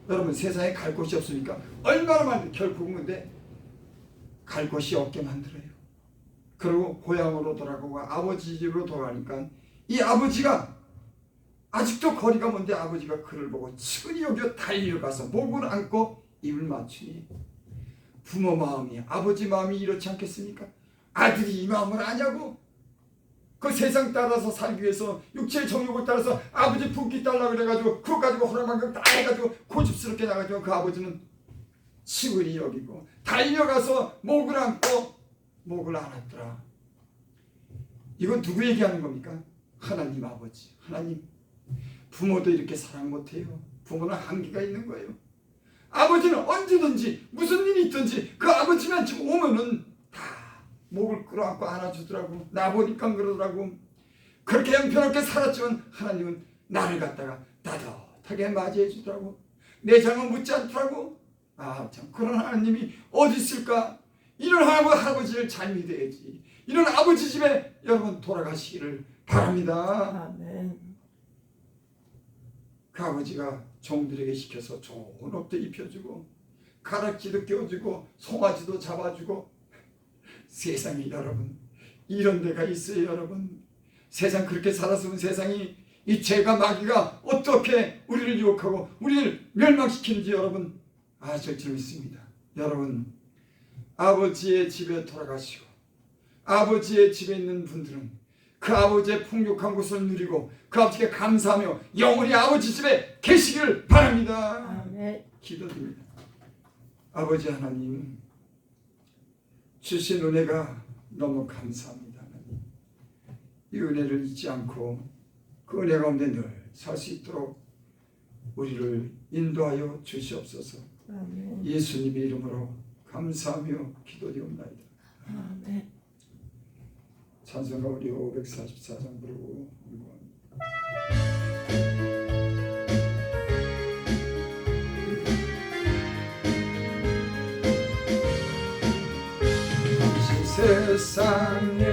여러분, 세상에 갈 곳이 없으니까 얼마나 많은데, 결국은 근데 갈 곳이 없게 만들어요. 그리고 고향으로 돌아가고 아버지 집으로 돌아가니까 이 아버지가 아직도 거리가 먼데 아버지가 그를 보고 치근히 여겨 달려가서 목을 안고 입을 맞추니, 부모 마음이, 아버지 마음이 이렇지 않겠습니까? 아들이 이 마음을 아냐고? 그 세상 따라서 살기 위해서 육체의 정욕을 따라서 아버지 품기 달라고 그래가지고 그거 가지고 호랑방금 다 해가지고 고집스럽게 나가지고 그 아버지는 치근히 여기고 달려가서 목을 안고 목을 안았더라. 이건 누구 얘기하는 겁니까? 하나님 아버지. 하나님. 부모도 이렇게 사랑 못해요. 부모는 한계가 있는 거예요. 아버지는 언제든지 무슨 일이 있든지 그 아버지만 지금 오면은 다 목을 끌어안고 안아주더라고. 나 보니까 그러더라고. 그렇게 형편없게 살았지만 하나님은 나를 갖다가 따뜻하게 맞이해 주더라고. 내 장은 묻지 않더라고. 참, 그런 하나님이 어디 있을까? 이런 할아버지를 잘 믿어야지. 이런 아버지 집에 여러분 돌아가시기를 바랍니다. 아멘. 그 아버지가 종들에게 시켜서 좋은 옷도 입혀주고 가락지도 껴주고 송아지도 잡아주고. 세상이 여러분 이런 데가 있어요. 여러분, 세상 그렇게 살았으면 세상이, 이 죄가 마귀가 어떻게 우리를 유혹하고 우리를 멸망시키는지 여러분 아실 줄 믿습니다. 여러분, 아버지의 집에 돌아가시고 아버지의 집에 있는 분들은 그 아버지의 풍족한 곳을 누리고 그 아버지께 감사하며 영원히 아버지 집에 계시기를 바랍니다. 아멘. 기도드립니다. 아버지 하나님, 주신 은혜가 너무 감사합니다. 하나님, 이 은혜를 잊지 않고 그 은혜 가운데 늘 살 수 있도록 우리를 인도하여 주시옵소서. 아멘. 예수님의 이름으로 감사하며 기도드리옵나이다. 아멘. 찬송가 우리 544장 부르고 세상에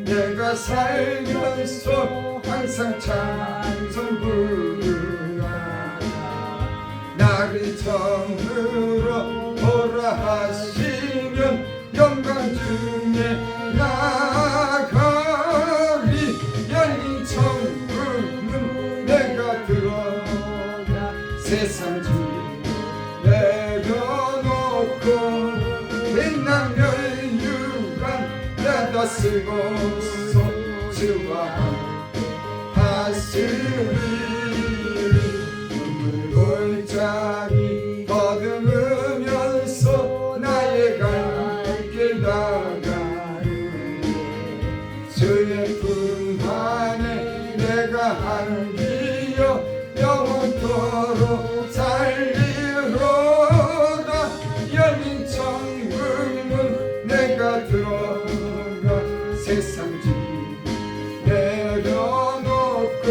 내가 살면서 항상 찬송 부르나, 나를 정으로 보라 하시면 영광 중에 나가리. 열린 천국은 내가 들어가 세상 주 내려놓고 빛난 멸류관 내다 쓰고서 주와 하시리. 눈물 골짜기 더듬으면서 나의 갈 길 나가리. 주의 품 안에 내가 안기어 영원토록 살리로다. 열린 천국문 내가 들어가 세상 주 내려놓고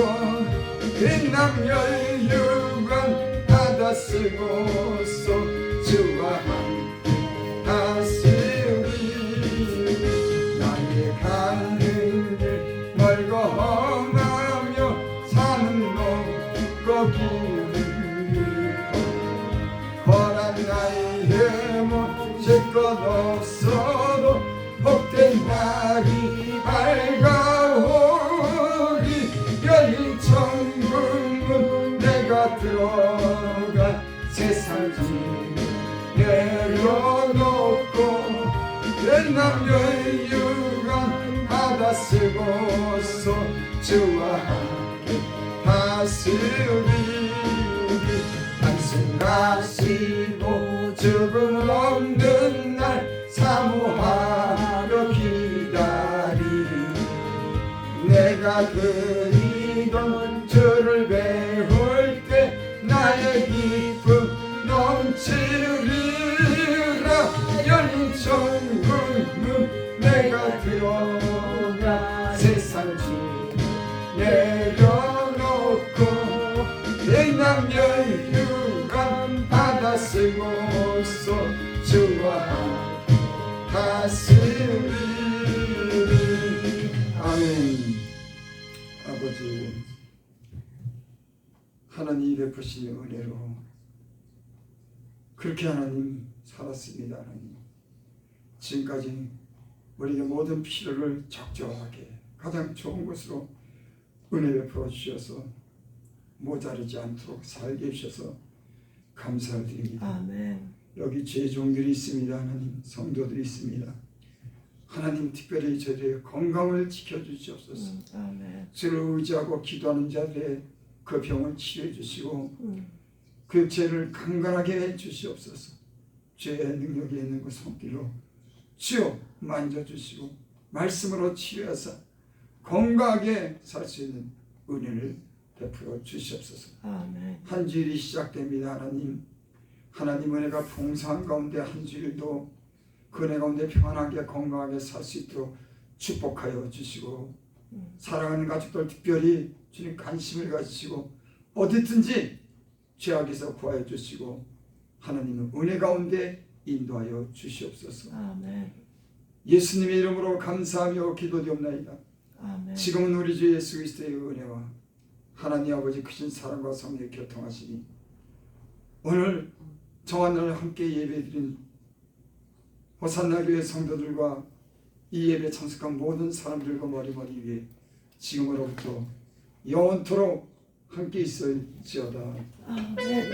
빛난 멸류관 닫아 쓰고서 주와 함께 하시리. 나의 가는 길 멀고 험하며 산은 높고 길은 길고 거란 나의 못 언제껏 없어도 복된 날이 밝아오리. 열린 천국문 내가 들어가 세상 짐 내려놓고 옛날 여유가 받아 쓰고서 주와 함께 다스리리. 한숨 가시고 죽음 없는 날 사모하며 기다리리. 내가 그리던 주를 배울 때 나의 기쁨 넘치리라. 열린 천국문 내가 들어가 세상 짐 내려놓고 냉남녀의 휴감 받아 쓰고서 주와 함께 다스리리. 아멘. 아버지, 하나님이 베푸신 은혜로 그렇게 하나님 살았습니다. 하나님, 지금까지 우리에게 모든 필요를 적절하게 가장 좋은 것으로 은혜 베풀어 주셔서 모자르지 않도록 살게 해주셔서 감사를 드립니다. 아멘. 여기 죄종들이 있습니다. 하나님, 성도들이 있습니다. 하나님, 특별히 저희의 건강을 지켜주시옵소서. 아멘. 주를 의지하고 기도하는 자들의 그 병을 치료해 주시고 그 죄를 강건하게 해 주시옵소서. 죄의 능력이 있는 그 손길로 주여 만져주시고 말씀으로 치료하사 건강하게 살 수 있는 은혜를 베풀어 주시옵소서. 아멘. 한 주일이 시작됩니다. 하나님 은혜가 풍성한 가운데 한 주일도 그 은혜 가운데 평안하게 건강하게 살 수 있도록 축복하여 주시고 사랑하는 가족들 특별히 주님 관심을 가지시고 어디든지 죄악에서 구하여 주시고 하나님은 은혜 가운데 인도하여 주시옵소서. 아멘. 예수님의 이름으로 감사하며 기도드리옵나이다. 아멘. 지금은 우리 주 예수 그리스도의 은혜와 하나님 아버지 크신 사랑과 성령의 교통하시니 오늘 정한 날 함께 예배드린 호산나 교회 성도들과 이 예배에 참석한 모든 사람들과 머리 위에 지금으로부터 영원토록 함께 있을지어다. 아멘.